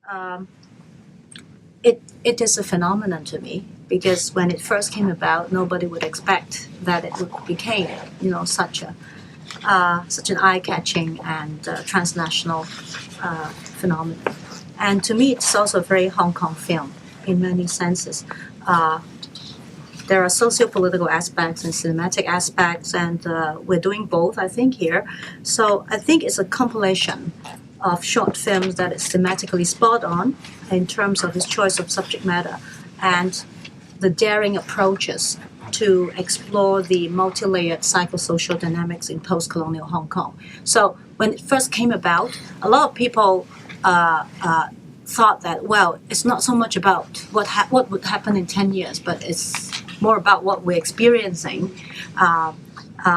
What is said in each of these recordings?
Um, it is a phenomenon to me because when it first came about, nobody would expect that it would become, such an eye-catching and transnational phenomenon. And to me, it's also a very Hong Kong film in many senses. Uh, there are socio-political aspects and cinematic aspects, and we're doing both, I think, here. So I think it's a compilation of short films that is thematically spot on in terms of its choice of subject matter and the daring approaches to explore the multi-layered psychosocial dynamics in post-colonial Hong Kong. So when it first came about, a lot of people thought that, well, it's not so much about what would happen in 10 years, but it's more about what we're experiencing,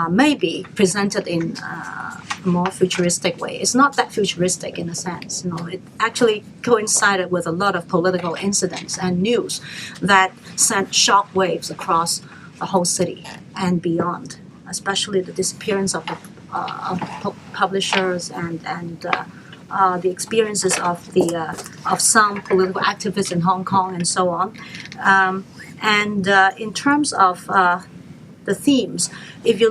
maybe presented in a more futuristic way. It's not that futuristic in a sense. It actually coincided with a lot of political incidents and news that sent shock waves across the whole city and beyond, especially the disappearance of publishers and the experiences of some political activists in Hong Kong and so on. In terms of the themes, if you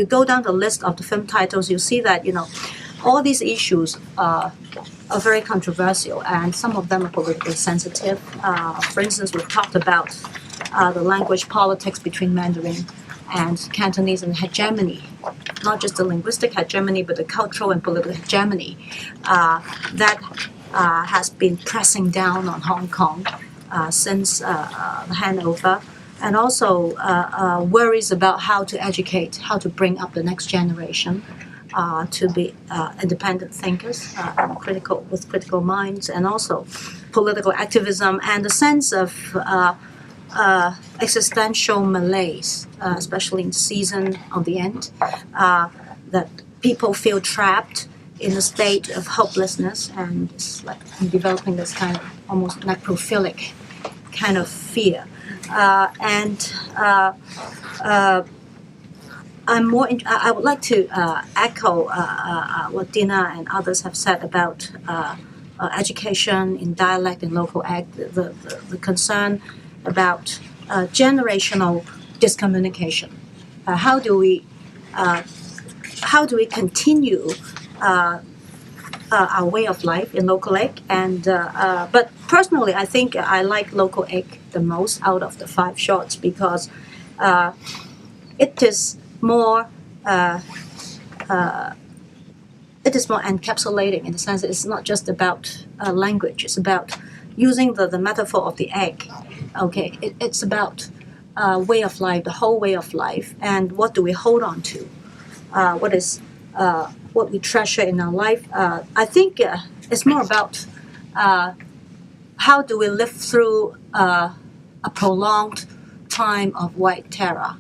go down the list of the film titles, you see that all these issues are very controversial, and some of them are politically sensitive. For instance, we've talked about the language politics between Mandarin and Cantonese and hegemony, not just the linguistic hegemony, but the cultural and political hegemony that has been pressing down on Hong Kong since the handover, and also worries about how to educate, how to bring up the next generation to be independent thinkers and with critical minds, and also political activism and a sense of existential malaise, especially in season on the end, that people feel trapped in a state of hopelessness, and it's like developing this kind of almost necrophilic kind of fear. I would like to echo what Dina and others have said about education in dialect and local act, the concern about generational discommunication. How do we continue our way of life in local egg? But personally, I think I like local egg the most out of the 5 shorts because it is more encapsulating in the sense that it's not just about language. It's about using the metaphor of the egg. Okay, it's about way of life, the whole way of life, and what do we hold on to? What we treasure in our life. I think it's more about how do we live through a prolonged time of white terror.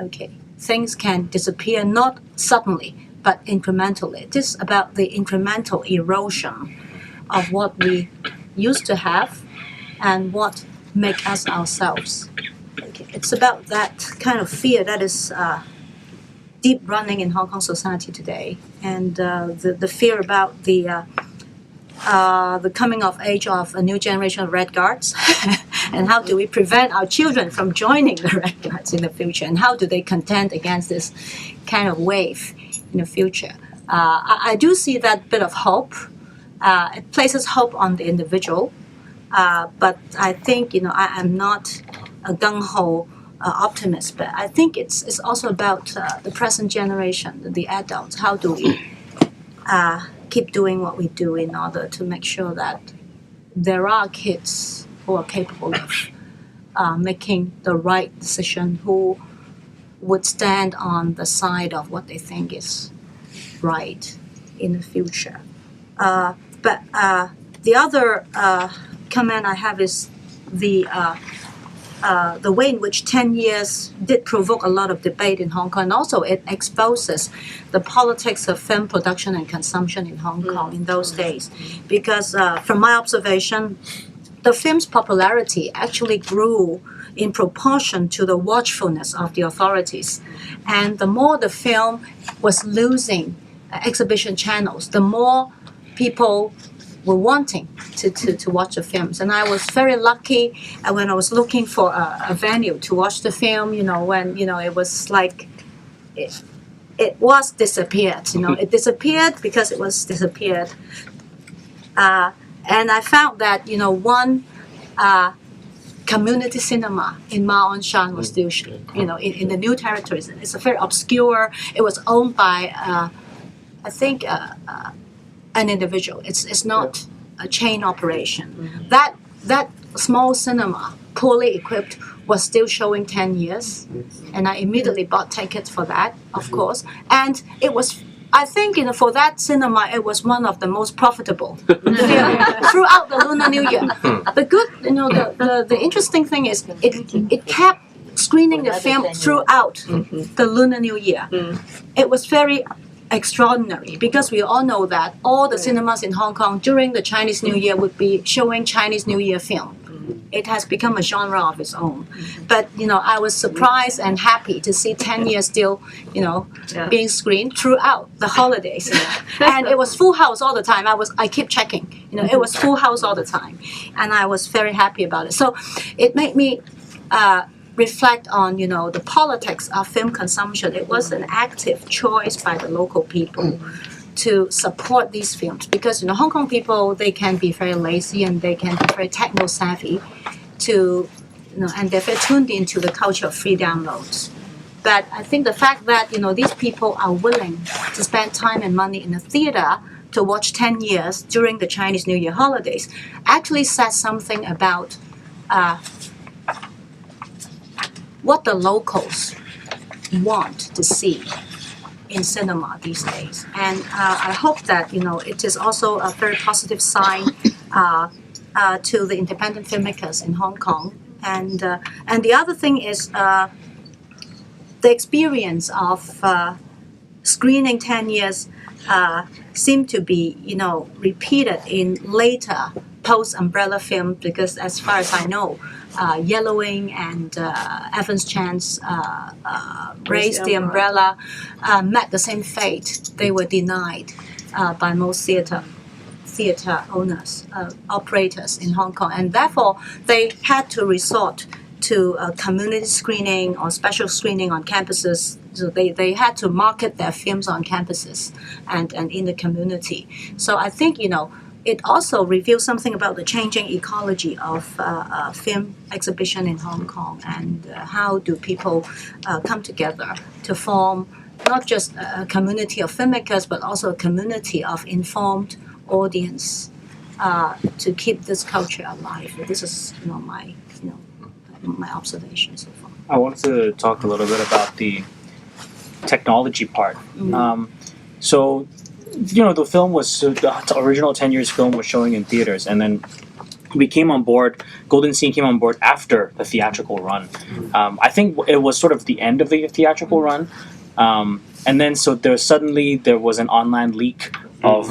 Okay, things can disappear not suddenly but incrementally. It is about the incremental erosion of what we used to have and what make us ourselves. Okay. It's about that kind of fear that is deep running in Hong Kong society today, and the fear about the coming of age of a new generation of Red Guards, and how do we prevent our children from joining the Red Guards in the future, and how do they contend against this kind of wave in the future. I do see that bit of hope. It places hope on the individual, but I think I am not a gung-ho optimist, but I think it's also about the present generation, the adults. How do we keep doing what we do in order to make sure that there are kids who are capable of making the right decision, who would stand on the side of what they think is right in the future. But the other comment I have is the way in which 10 years did provoke a lot of debate in Hong Kong, and also it exposes the politics of film production and consumption in Hong Kong in those days. Because from my observation, the film's popularity actually grew in proportion to the watchfulness of the authorities. And the more the film was losing exhibition channels, the more people were wanting to watch the films. And I was very lucky when I was looking for a venue to watch the film, when, it was like, it was disappeared, It disappeared because it was disappeared. And I found that, one community cinema in Ma On Shan was still, in the New Territories. It's a very obscure, it was owned by, I think, an individual. It's not a chain operation. That small cinema, poorly equipped, was still showing 10 years. And I immediately bought tickets for that, of course. And it was, I think, for that cinema, it was one of the most profitable throughout the Lunar New Year. The good, the interesting thing is it kept screening the film throughout the Lunar New Year. It was very extraordinary because we all know that all the cinemas in Hong Kong during the Chinese New Year would be showing Chinese New Year film. It has become a genre of its own. But, I was surprised and happy to see 10 years still, being screened throughout the holidays. And it was full house all the time. I keep checking, it was full house all the time. And I was very happy about it. So it made me reflect on, the politics of film consumption. It was an active choice by the local people to support these films because Hong Kong people, they can be very lazy and they can be very techno savvy and they're very tuned into the culture of free downloads. But I think the fact that these people are willing to spend time and money in a theater to watch 10 years during the Chinese New Year holidays actually says something about what the locals want to see in cinema these days. And I hope that, it is also a very positive sign to the independent filmmakers in Hong Kong. And the other thing is the experience of screening 10 years seem to be, repeated in later post-umbrella film because as far as I know, Yellowing and Evans Chan's Raise the Umbrella met the same fate. They were denied by most theater owners, operators in Hong Kong, and therefore they had to resort to community screening or special screening on campuses. So they had to market their films on campuses and in the community. So I think, it also reveals something about the changing ecology of film exhibition in Hong Kong and how do people come together to form not just a community of filmmakers but also a community of informed audience to keep this culture alive. This is my observation so far. I wanted to talk a little bit about the technology part. So the film was, the original 10 years film was showing in theaters, and then we came on board, Golden Scene came on board after the theatrical run. I think it was sort of the end of the theatrical run. And then so there was an online leak of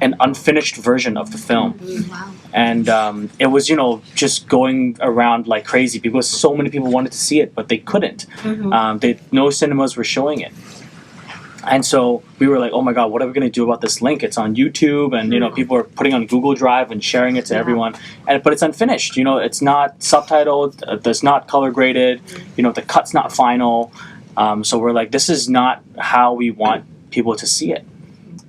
an unfinished version of the film. Wow. And it was, just going around like crazy because so many people wanted to see it, but they couldn't. No cinemas were showing it. And so we were like, oh my God, what are we going to do about this link? It's on YouTube, and people are putting it on Google Drive and sharing it to everyone. But it's unfinished. It's not subtitled. It's not color graded. The cut's not final. So we're like, this is not how we want people to see it.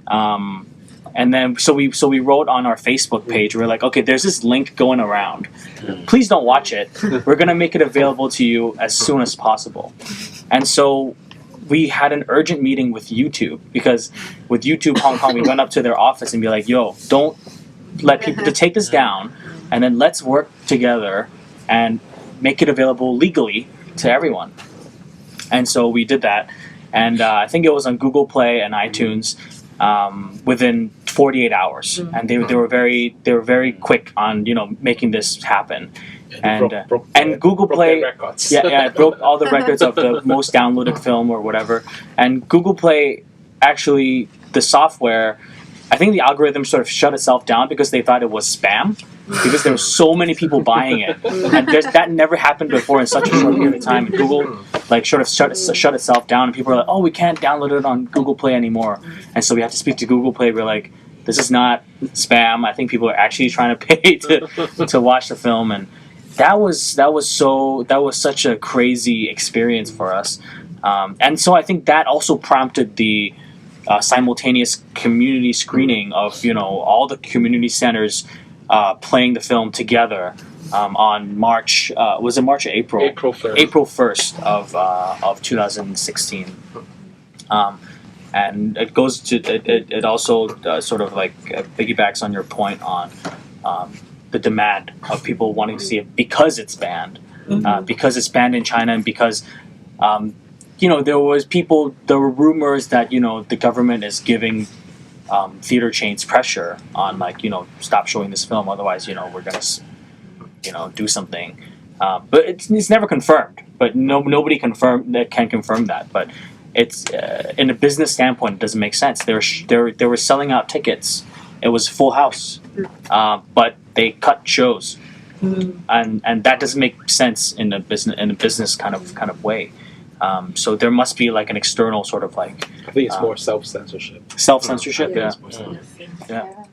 And then so we wrote on our Facebook page. We're like, okay, there's this link going around. Please don't watch it. We're going to make it available to you as soon as possible. And so we had an urgent meeting with YouTube because with YouTube Hong Kong, we went up to their office and be like, yo, don't let people to take this down, and then let's work together and make it available legally to everyone. And so we did that, and I think it was on Google Play and iTunes within 48 hours, and they were very quick on making this happen. And Google Play, it broke all the records of the most downloaded film or whatever. And Google Play, actually, the software, I think the algorithm sort of shut itself down because they thought it was spam, because there were so many people buying it, and that never happened before in such a short period of time. And Google sort of shut itself down, and people are like, oh, we can't download it on Google Play anymore. And so we have to speak to Google Play. We're like, this is not spam. I think people are actually trying to pay to watch the film, and that was such a crazy experience for us. And so I think that also prompted the simultaneous community screening of all the community centers playing the film together on March. Was it March or April? April 1st. April 1st of 2016. And it goes to it also sort of like piggybacks on your point on the demand of people wanting to see it because it's banned, because it's banned in China, and because there were rumors that the government is giving theater chains pressure on stop showing this film, otherwise we're gonna do something, but it's never confirmed. But nobody can confirm that. But it's in a business standpoint, it doesn't make sense. They were selling out tickets. It was full house, but they cut shows, and that doesn't make sense in a business kind of way. So there must be like an external sort of I think it's more self-censorship. Self-censorship, Yeah. yeah.